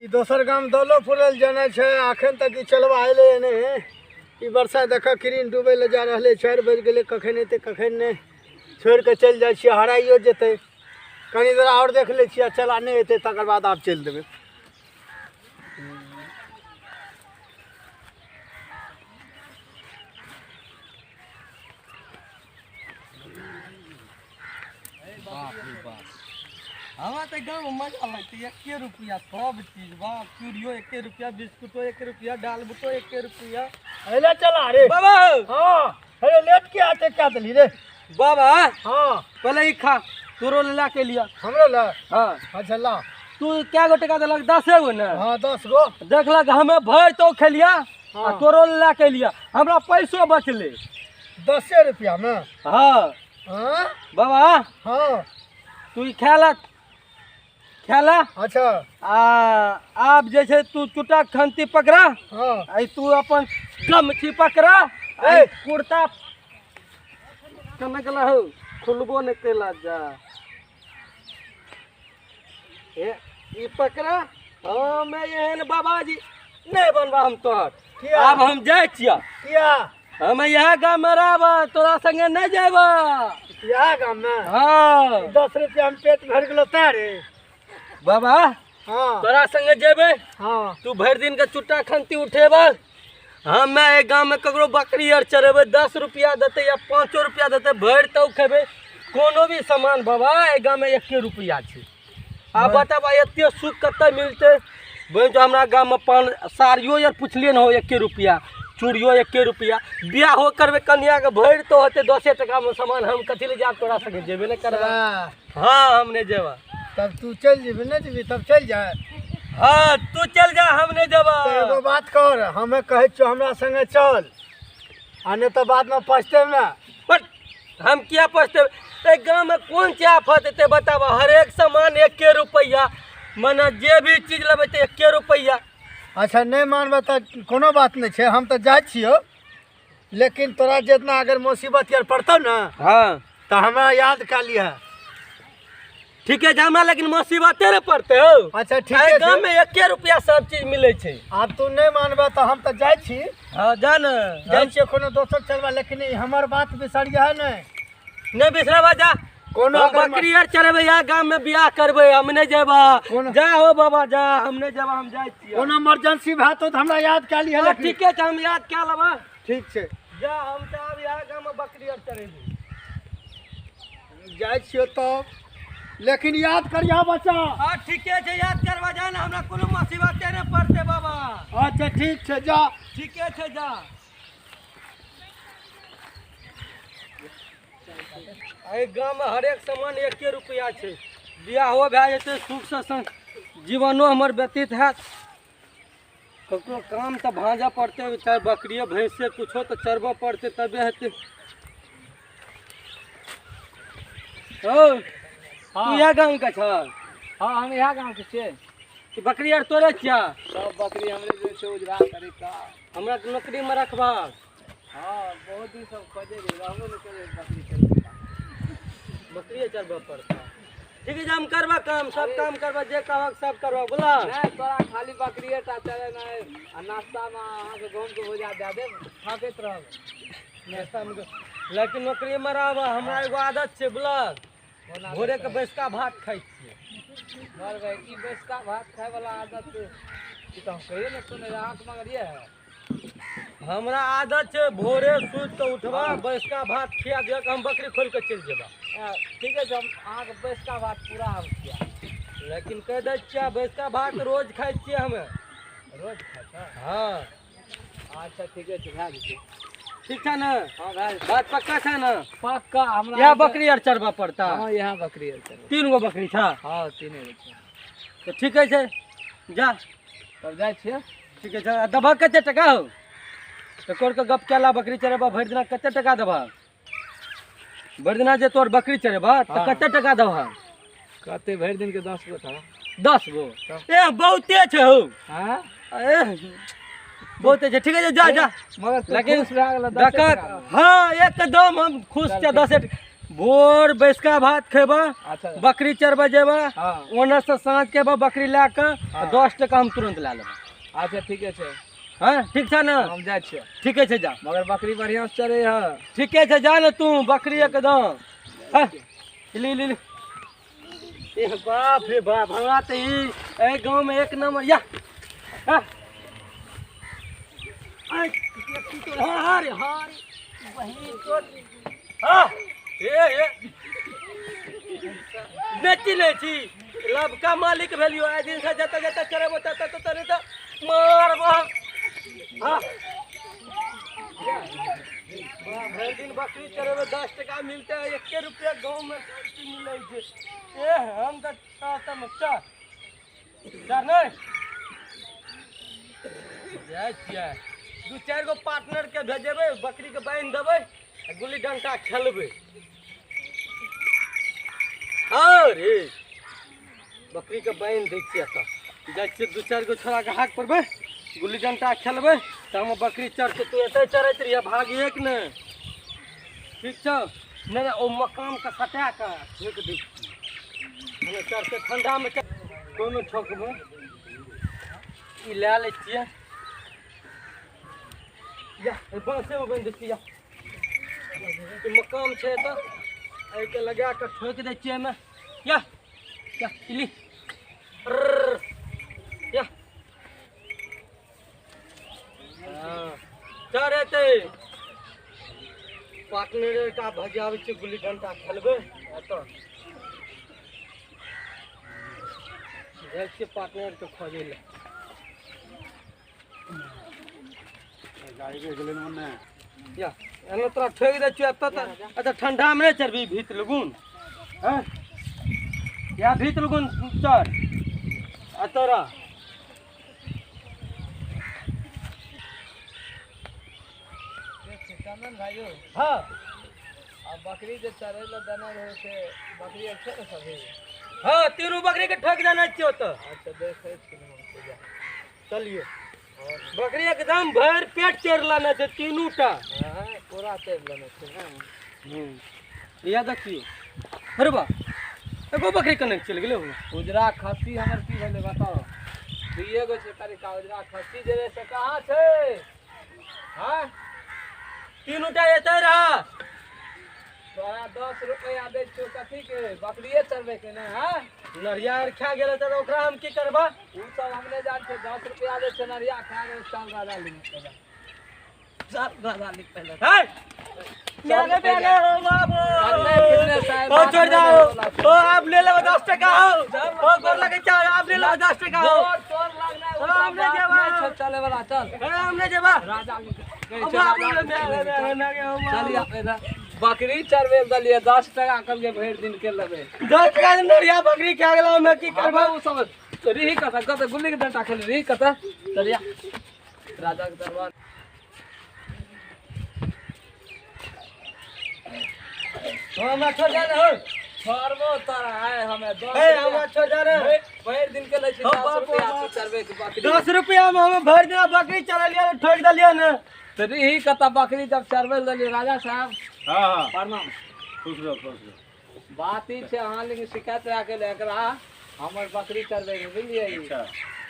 दोसर गाम दलो फुरल जाना है अखन तक ई चलवा अले नहीं। ई वर्षा देख किरीन डूबे ले जा रहा 4 बज गए कखन अते कखन नहीं छोड़ के चल जाए हराइयो जेते कनी देर और देख ले चला नहीं अते तकर बाद आप चल देवे। हमारा तो गाँव में मजा लगता है। 1 रुपया सब चीज बा, चूड़ियो 1 रुपया, बिस्कुटो 1 रुपया, दाल बुटो 1 रुपया। अरे चला रे बाबा। हाँ अरे लेट के आते क्या दली रे बाबा। हाँ पहले ही खा तोरो ला के लिया। हमरो ला हाँ अच्छा ला तू क्या गो टका देलक? 10 गो ना। हाँ 10 गो देखलक हमें भर तो खेलिया। हाँ। तोरो ला के लिया हमरा पैसो बचले 10 रुपया में। हाँ हाँ बाबा हाँ तू खेला खेला। अच्छा आप जैसे तू चुटा खंती पकड़ा। हाँ आई तू अपन गमछी पकड़ा। ए कुर्ता कनक हो खुलबो न केला जा ई पकड़ा। हाँ मैं एहन बाबा जी नहीं बनबा हम तोहर। किया? अब हम जाए छिया। किया हम यह गाँव में रहबा तोरा संगे नहीं जेबा। यहाँ गाँव में हाँ 10 रुपया में पेट भर गलो तारे बाबा हाँ तोरा संगे जेबे। हाँ तू भर दिन के चुट्टा खंती उठेबा। हम मैं गाँव में ककरो बकरी आर चरेबे 10 रुपया देते या 5 रुपया देते भर तो खेबे कोनो भी सामान बाबा ए गाँव में 1 रुपया छे। आप बताबा एते सुख कते मिलते। बहन जो हमरा गाँव में पान साड़ियो यार पुछलिए न हो 1 रुपया, चूड़ियो 1 रुपया। बियाह हो करबे कन्या के भर तो होते 10 टका में सामान। हम कथी ले जाब तोरा संगे जेबे नहीं करबा। हाँ हमने जेबा। तब तू चल जीबे नहीं जीबी तब चल जाए। हाँ तू चल जा हमने जेबा। तो एगो बात कर हमें कहे छो हमरा संगे चल आने तो बाद में पछते ना। पर हम क्या पछते गाँव में कौन ची आफत है बताबा। हर एक सामान 1 रुपया मने जे भी चीज लेबे तो 1 रुपया। अच्छा नहीं मानबे तो कोनो बात नहीं है हम तो जाए छियो लेकिन तोरा जितना अगर मुसीबत यार पड़तौ ना हाँ तो हमरा याद कर लिया। ठीक है हमरा लेकिन मुसीबत तेरे पड़ते हो। अच्छा ठीक है गाँव में 1 रुपया सब चीज मिले छे। अब तू नहीं मानबे तो हम तो जाए छी। हाँ जा न जाए छियो कोनो दोसर चलबा लेकिन ई हमर बात बिसरिया है नहीं बिसरबा जा। कोनो हम बकरी यार चरबे या गाँव में बियाह करबे हम नहीं जेबा। जा हो बाबा जा हम नहीं जेबा हम जाए छियै। कोनो इमरजेंसी भए तो हमरा याद कर लिया। हाँ, ठीक है हम याद क्या लेबा। ठीक है जा हम तो अब यहाँ गाँव में बकरी यार चरेबे जाए छियो तो लेकिन याद करिया बच्चा। हाँ ठीक है याद करवा जा ना हमरा कोनो मुसीबत नहीं पड़ते बाबा। अच्छा ठीक है जा। ठीक है जा। अरे गाँव में हर एक सामान 1 रुपया छे। बियाह हो भए जेते सुख से संग जीवनो हमर व्यतीत है। ककरो काम तो भांजा पड़ते चाहे बकरिए भैंसे कुछो तो चरबो पड़ते तबे हेते। ओ तू यह गाँव का छ? हाँ हम यहाँ गाँव के छे। कि बकरी यार तोरे छिया? सब बकरी हमरे जे छे उजरा करे का। हमरा के नौकरी में रखबा। हाँ बहुत दिन सब खोजे गए रहबो न करे बकरी चले। बकरी चरबा पड़ता। ठीक है हम करबा काम सब काम करबा जे कहब सब करबा बोला। नहीं तोरा खाली बकरिए टा चले नहीं आ नाश्ता में अहाँ के गाँव के भोजा दे दे खाते रहब। नाश्ता में लेकिन नौकरी में रहबा हमरा एगो आदत छे बोला। भोरे के बैसका भात खाई छियै। मर गए ई बेसका भात खाए वाला आदत ई तो हम कहिए न सुने आँख मगरिए है। हमरा आदत छे भोरे सुत के उठबा बैसका भात खिया दिया हम बकरी खोल के चल जेबा। ठीक है जब अहाँ के बेसका भात पूरा हम किया लेकिन कह दे छियै बैसका भात रोज खाई छियै हमें। रोज खाता। हाँ अच्छा ठीक है भए जेतै। ठीक है ना? हाँ भए बात पक्का है ना? पक्का हमरा यह बकरी यार चरबा पड़ता। हाँ यहाँ बकरी है चलो। 3 गो बकरी था। हाँ 3 गो छे। तो ठीक है छे जा तब जाए छियै। ठीक है दबा कते टका हो? तो कोर के गप केला बकरी चरेबा भर दिना कते टका दबा? भर दिना जे तोर बकरी चरेबा तो हाँ। कते टका दबा? कते भर दिन के 10 गो था। 10 गो ए बहुते छे हो। हाँ ए बहुते छे। ठीक है जा जा मगर लेकिन खुश रह गेल 10 देखक टका। हाँ एकदम हम खुश छे 10 भोर बैसका भात खेबा, अच्छा बकरी चरबा जेबा, हाँ ओने से साँझ के बा बकरी ला के हाँ। 10 टका हम तुरंत ला लेबा। अच्छा ठीके छै, हाँ ठीक छै ना? हम जाइ छियै, ठीके छै जा, मगर बकरी बढ़िया से चरे है। ठीके छै जा ना तू बकरी एकदम। हाँ, ले ले ले। ए बाप रे बाप, हमरा तो ए गांव में एक नंबर या। हाँ हारे हारे वही तो। हाँ ए बेची ले छी लब का मालिक भेलियो। आ दिन से जता जता चरेबो तता तता नहीं तो मारबो। हाँ हर दिन बकरी चरेबे 10 टका मिलते है, 1 रुपया गांव में मिले छे। ए हम तो मच्चा चार नहीं जाय छियै, 2-4 गो पार्टनर के भेजेबे, बकरी के बांध देबे, गुल्ली डंटा खेलबे। अरे बकरी के बांध दै छियै त जाइ छियै, 2-4 गो छोड़ा के हाथ परबे, गुल्ली डंटा खेलबे, त बकरी चढ़ते तू एते चरैत रहिए भागिए के ने। ठीक छौ नहीं ओ मकाम के सटा के फेंक दै छियै, चढ़ते ठंडा में कोनो ठोकबे। ई लै ले छियै या बाँसे में बांध दै छियै, मकाम छै त एहि के लगा के ठोक दै छियै एहिमे। या या इली या चढ़ेतै पार्टनर का भजाबै छै, गुल्ली डंटा खेलबै। एतऽ जाइ छियै पार्टनर के खोजै लए। गाड़ी के गेलै ने या एने तोरा ठोक दै छियै एतऽ त। अच्छा ठंडा में नहीं चढ़बी भीत लगुन? हैं या भीत लगुन चढ़ आ तोरा चंदन भाइयो, हाँ अब बकरी जो चरे ला देना रहे से बकरी अच्छे ना सभी। हाँ तीनों बकरी के ठोक देना चाहिए तो। अच्छा देखे जा चलिए बकरी एकदम भर पेट चेर लाना छै तीनों टा। हाँ पूरा तेल लेने से ना। या देखियो अरे बा एगो बकरी कने चल गेले हो। उजरा खस्सी हमर की भेले बताओ? दिए गो छै तरीका उजरा खस्सी जे से कहाँ छै? हाँ तीनों टा एते रहा। तोरा 10 रुपया दे छो कथी के? बकरिए चरबे के ना। हाँ नरिया आर खा गेले त ओकरा हम की करबा? उ सब हमने जान छै 10 रुपया दे छै नरिया खा गए चाल गादा लिख पहले। चाल गादा लिख पहले। है यारे बेले हो बाबू अगले कितने साहब ओ छोड़ जाओ। ओ आप ले लो 10 टका हो। ओ गोर लगे चाल आप ले लो 10 टका हो। तोर लगना ओ हमने जेबा चले वाला चल। हमने जेबा राजा अब आप चलिए बकरी चरबे दलिए 10 टका कल के भर दिन के लेबे। 10 टका नरिया बकरी खा गेला मैं की करबा? उ सब रही कथा कत गुल्ली के डंटा खेल रही कथा चलिया राजा के दरबार। हमरा छोड़ जा हो। छोड़बो तारा है हमें 10 ए हमरा छोड़ जा रे। भर दिन के ले छी 10 रुपया तू चरबे के बकरी। 10 रुपया में हमें भर दिना बकरी चरा लिया ठोक दलिया ने। तो रही कथा बकरी जब चरबे दलिए राजा साहब। हाँ हाँ प्रणाम। खुश रहो खुश रहो। बात ही छै अहाँ लेकिन शिकायत राखे ले एकरा हमर बकरी चरबे के बुझलिए। अच्छा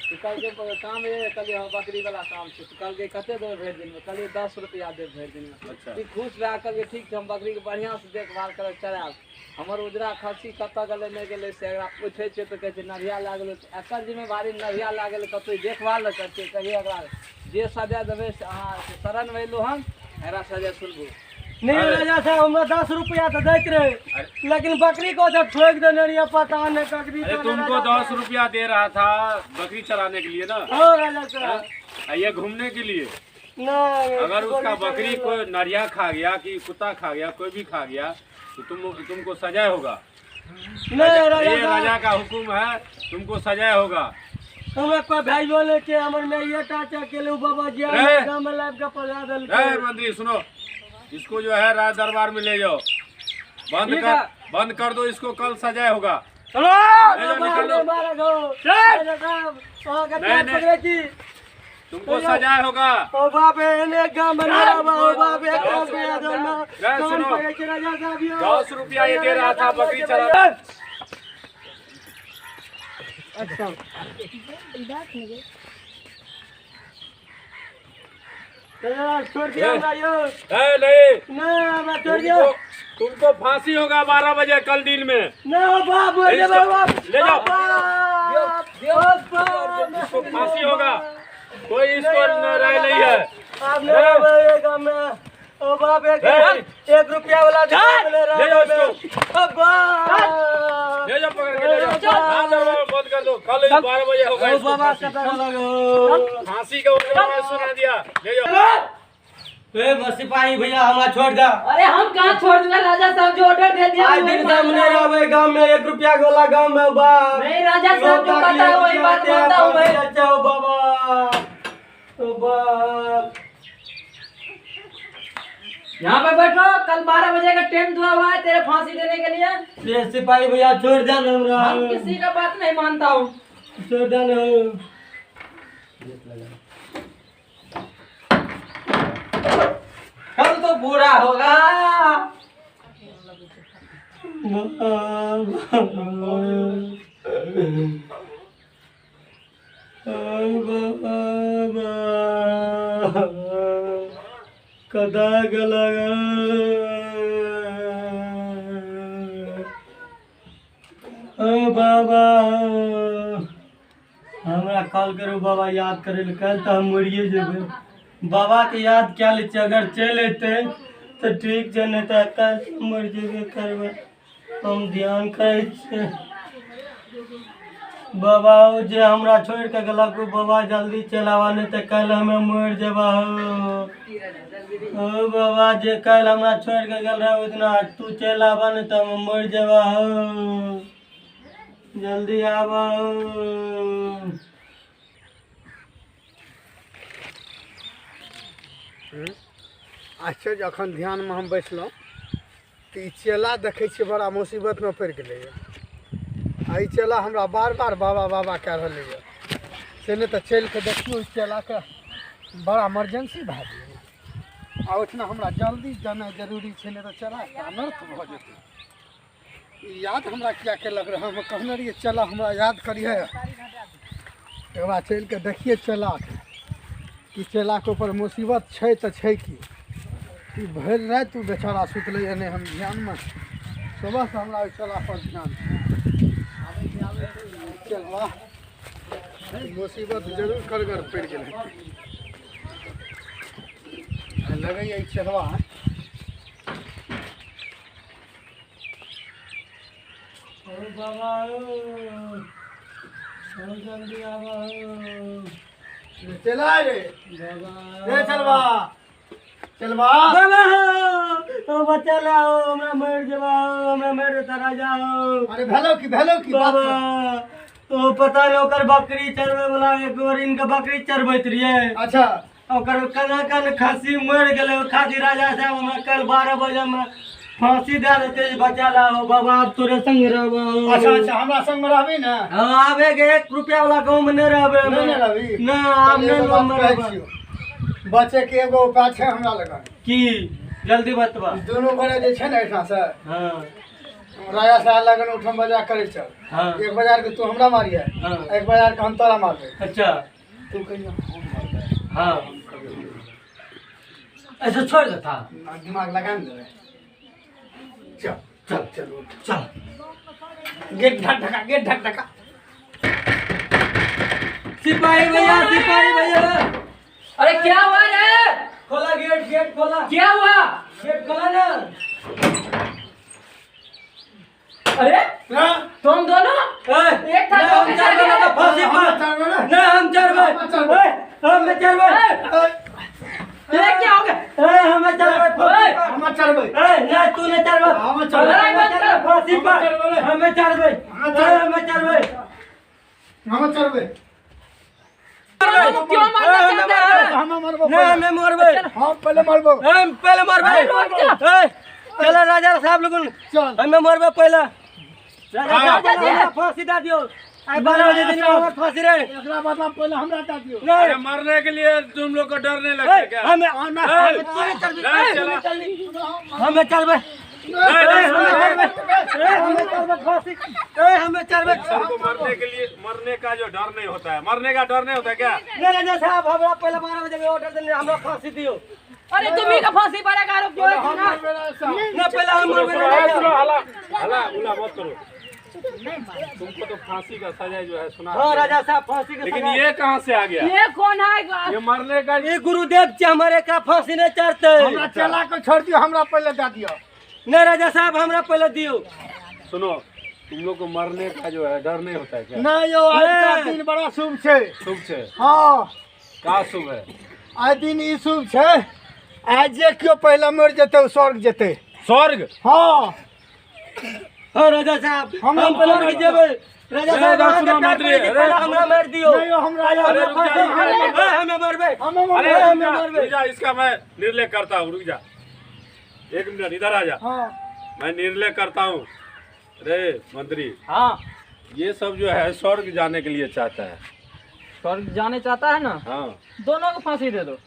तो कल के काम ये कल हम बकरी वाला काम छै। तो कल के कते देर भर दिन में? कल 10 रुपया दे भर दिन में। अच्छा ठीक खुश रह कर ठीक हम बकरी के बढ़िया से देखभाल कर चराब। हमर उजरा खस्सी कत गले नहीं गले से एकरा पूछे छै तो कहे छै नरिया लागल। एकर जिम्मेवारी नरिया लागल कतो देखभाल न करते कहिए एकरा जे सजा देबे से अहाँ शरण भइलो हम एकरा सजा सुनबो। नहीं राजा साहब हमरा 10 रुपया तो देत रहे, लेकिन बकरी को जब ठोक दे नरिया पता नहीं बकरी। अरे तुमको 10 रुपया दे रहा था बकरी चराने के लिए ना, हाँ राजा साहब। ये घूमने के लिए। नहीं अगर उसका बकरी कोई नरिया खा गया कि कुत्ता खा गया कोई भी खा गया तो तुमको सजा होगा। नहीं राजा ये राजा का हुक्म है, तुमको सजा होगा। हमें कोई भाइयों लेके हमर में ये टाचा के ले बाबा जी रे। गांव में लाइव का पजा दल मंत्री सुनो, इसको जो है राज दरबार में ले जाओ, बंद कर दो इसको, कल सजा होगा। चलो निकलो। मारा गो राजा साहब वहां का नहीं, नहीं। पकड़े जी तुमको सजा होगा। ओ बाप रे ने गांव बना रहा ओ बाप रे काम पे आ जाओ ना सुनो, राजा साहब यो 10 रुपया ये दे रहा था बकरी चला। अच्छा छोड़ दिया हमरा यो नहीं, ना मैं छोड़ दिया तुमको फांसी होगा 12 बजे कल दिन में। ना बाप रे इसको बाप ले जाओ। बाप इसको फांसी होगा, कोई इसको राय नहीं है। आप मेरे गांव में ओ बाप एक रुपया वाला ले जाओ इसको, अब्बा ले जाओ पकड़ के ले जाओ। हाँ, दरवाजा बंद कर दो, कल 12 बजे होगा ओ इसको बाबा फांसी। कता लगो फांसी का ऑर्डर सुना दिया, ले जाओ। ए सिपाही भैया हमारा छोड़ दे। अरे हम कहाँ छोड़ देना, राजा साहब जो ऑर्डर दे दिया आज वही दिन मानना सामने है। रहे गांव में 1 रुपया वाला गांव में बाप नहीं राजा साहब जो कहता है वही बात मानता हूँ मैं। अच्छा ओ बाबा ओ बाप यहाँ पे बैठो, कल 12 बजे का टाइम दिया हुआ है तेरे फांसी देने के लिए। ये सिपाही भैया छोड़ दे ना हमरा हम किसी का बात नहीं मानता हूँ। छोड़ दे ना कल तो बुरा होगा कदा गलगा ओ बाबा हमरा कॉल करो बाबा याद करे ले, कल तो हम मरिए जेबे। बाबा के याद क्या ले अगर चल अते तो ठीक छै, नहीं तो कल मर जेबे करबे। हम ध्यान करे छे बाबा जे हमरा छोड़ के गलक बाबा जल्दी चलावा, नहीं तो कल हमें मर जेबा हो। ओ बाबा जे कल हमरा छोड़ के गल रहा उतना तू चल आवा, नहीं तो हम मर जेबा हो। जल्दी आवा हो। आश्चर्य अखन ध्यान में हम बैठलहुँ तऽ ई चेला देखै छियै बड़ा मुसीबत में पड़ि गेलैए। आ ई चेला हमरा बार बार बाबा बाबा कए रहलैए, से नहि तऽ चलि कऽ देखियौ ई चेलाके बड़ा इमरजेंसी भए गेलै। आ ओहिठिना हमरा जल्दी जाना जरूरी छै, नहीं तऽ चेलाके अनर्थ भऽ जेतै। ई याद हमरा किया केलक रहे, हम कहने रहियै चला हमरा याद करिहे, एक बार चलि कऽ देखिए चेलाके कि चेलाके ऊपर मुसीबत छै तऽ छै कि। ई भरि राति ओ बेचारा सुतलै नहि हम ध्यानमे, सुबहसँ हमरा ओहि चेला पर ध्यान चलवा मुसीबत जरूर करगर पड़ि गेल लगैए ई चलवा बाबा जल्दी आवा चला रे बाबा चलवा चलवा बाबा ओ बच्चा लाओ, हमरा मर जेबा, हमरा मर तारा जाओ। अरे भेलो की बाबा ओ पता नहीं ओकर बकरी चरवे वाला एक बार इनका बकरी चरबैत रहिए, अच्छा ओकर कना कन खस्सी मर गेलै। ओ खातिर राजा साहब हमरा कल 12 बजे में फांसी दे देते बच्चा लाओ। बाबा अब तोरे संग रहबो। अच्छा हमरा संग रहबी ना, आबे के 1 रुपया वाला गांव में नहीं रहबे। नहीं रहबी ना आब एगो नहीं बात कहै रहबे। छियौ, बच्चे के एगो उपाय छै हमरा लग। की जल्दी बतबा। दुनू गोरे जे छै ने एहिठाम से हाँ राजा साहब लगन उठम बजा करे चल। हाँ 1 बाजार के तू हमरा मारिए, हाँ 1 बाजार के हम तोरा मारबे। अच्छा तू कहियो हम मारबे, हाँ ऐसा छोड़ देता। दिमाग लगा न दे। चल चल चल उठ। चल गेट ढक ढका सिपाही भैया अरे क्या हुआ रे? खोला गेट खोला। क्या हुआ? गेट खोला ना। अरे हां तुम दोनों एक था तो कैसे गिरे? फांसी पर ना हम चढ़बे। हम चढ़बे। ये क्या हो गया? हम चढ़बे। हम चढ़बे। ना तू नहीं चढ़बे। हम चढ़बे। लड़ाई मत कर। फांसी पर हम चढ़बे। हम चढ़बे। हम चढ़बे। तुम क्यों मारना चाहते हैं? हम मरबो। ना मैं मरबे। हम पहले मरबो। हम पहले मरबे। चलो राजा साहब लोगन चल हमें मरबे पहले। राजा राजा साहब जी। हमरा फांसी दे दियो। 12 बजे दिन में हमें फांसी रे। एकरा बदला पहले हमरा दा दियो। अरे मरने के लिए तुम लोग को डर नहीं लगता क्या? हमें हमें चलबे हमें चलबे सबको मरने के लिए, मरने का जो डर नहीं होता है, मरने का डर नहीं होता है क्या? राजा साहब हमरा पहले 12 बजे में ऑर्डर देने हमरा फांसी दियो। अरे तुम्ही का फांसी पड़ेगा आरोप क्यों है ना? ना पहले हम हला हला उला मत करो। तुमको तो फांसी का सजा जो है सुना। हाँ राजा साहब फांसी का लेकिन सजा। ये कहाँ से आ गया? ये कौन है? ये मरने का ये गुरुदेव जी हमारे का फांसी नहीं चढ़ते। हमरा चला के छोड़ दियो, हमरा पहले दा दियो। नहीं राजा साहब हमरा पहले दियो। सुनो, तुम लोग को मरने का जो है डर नहीं होता है क्या? नहीं यो आज का दिन बड़ा शुभ छे। शुभ से हाँ का शुभ है? आज दिन ई शुभ छे। आज जे क्यों पहले मर जते उ स्वर्ग जते। स्वर्ग? हाँ हाँ राजा साहब हम हम पहले नहीं जेबे। राजा साहब बात अहाँ सुनो, के प्यार मंत्री, करी थी, पहले हमरा मार दियो। नहीं यो हमरा अरे हमरा रुक जा, हमें मरबे। हमें अरे मर रुक जा, इसका मैं निर्णय करता हूँ। रुक जा, 1 मिनट इधर आ जा। हाँ मैं निर्णय करता हूँ। अरे मंत्री, हाँ, ये सब जो है स्वर्ग जाने के लिए चाहता है। स्वर्ग जाने चाहता है ना, हाँ, दोनों को फांसी दे दो।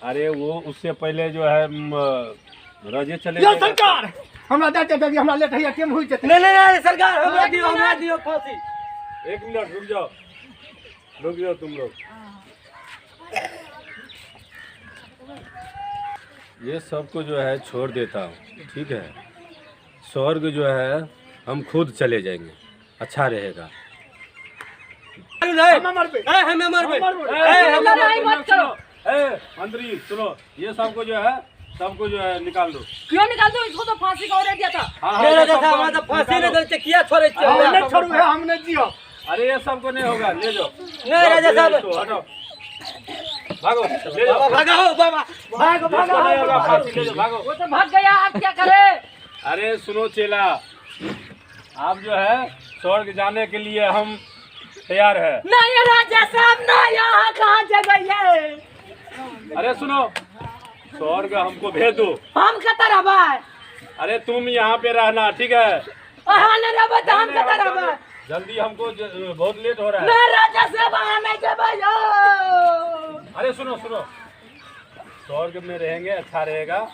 अरे वो उससे पहले जो है रजे चले यो जाएगा। सरकार हमरा दाते दे हमरा लेट है टीम हुई जते। नहीं नहीं नहीं सरकार हमरा दियो फांसी। 1 मिनट रुक जाओ तुम लोग। ये सबको जो है छोड़ देता हूँ, ठीक है? स्वर्ग जो है हम खुद चले जाएंगे, अच्छा रहेगा। हमें मरबे। हमें मरबे। लड़ाई मत करो। मंत्री सुनो, ये सबको जो है निकाल दो। क्यों निकाल दो? इसको तो फांसी का ऑर्डर दिया था। हाँ, नहीं ये राजा सबको साहब हमरा तो फांसी निकालो। नहीं दे किया छोड़े हमने छोड़ू है हमने दियो। अरे ये सबको नहीं होगा, ले जाओ। नहीं राजा ले साहब इसको, हटाओ। भागो, ले जाओ। भागो बाबा भागो जिसको नहीं होगा फांसी ले जाओ, भागो। वो तो भाग गया, आप क्या करे? अरे सुनो चेला, आप जो है स्वर्ग जाने के लिए हम तैयार है। नहीं राजा साहब ना, यहाँ कहाँ जगह है? अरे सुनो, स्वर्ग हमको भेज दो। हम कतर हबाय। अरे तुम यहाँ पे रहना, ठीक है? हाँ न रबा तो हम कतर हबाय। जल्दी हमको बहुत लेट हो रहा है। ना राजा साहब हमें जबय हो। अरे सुनो, स्वर्ग में रहेंगे, अच्छा रहेगा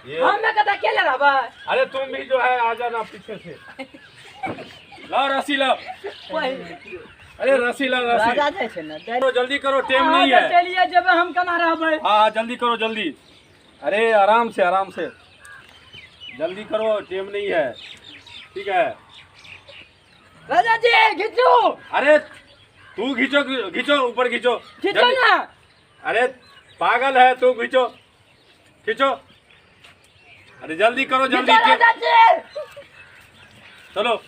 ये। हमें कतर के ले हबाय। अरे तुम भी जो है आ जाना पीछे से। लाओ रस्सी लाओ। अरे रस्सी लाओ, रस्सी। तो जल्दी करो, टाइम नहीं है। चलिए जब हम कना रहबै। हाँ जल्दी करो, जल्दी। अरे आराम से जल्दी करो, टाइम नहीं है, ठीक है? राजा जी खींचो। अरे तू खींचो, ऊपर खींचो। खींचो जल्दी। ना। अरे पागल है तू, खींचो। अरे जल्दी करो, जल्दी। राजा जी। चलो।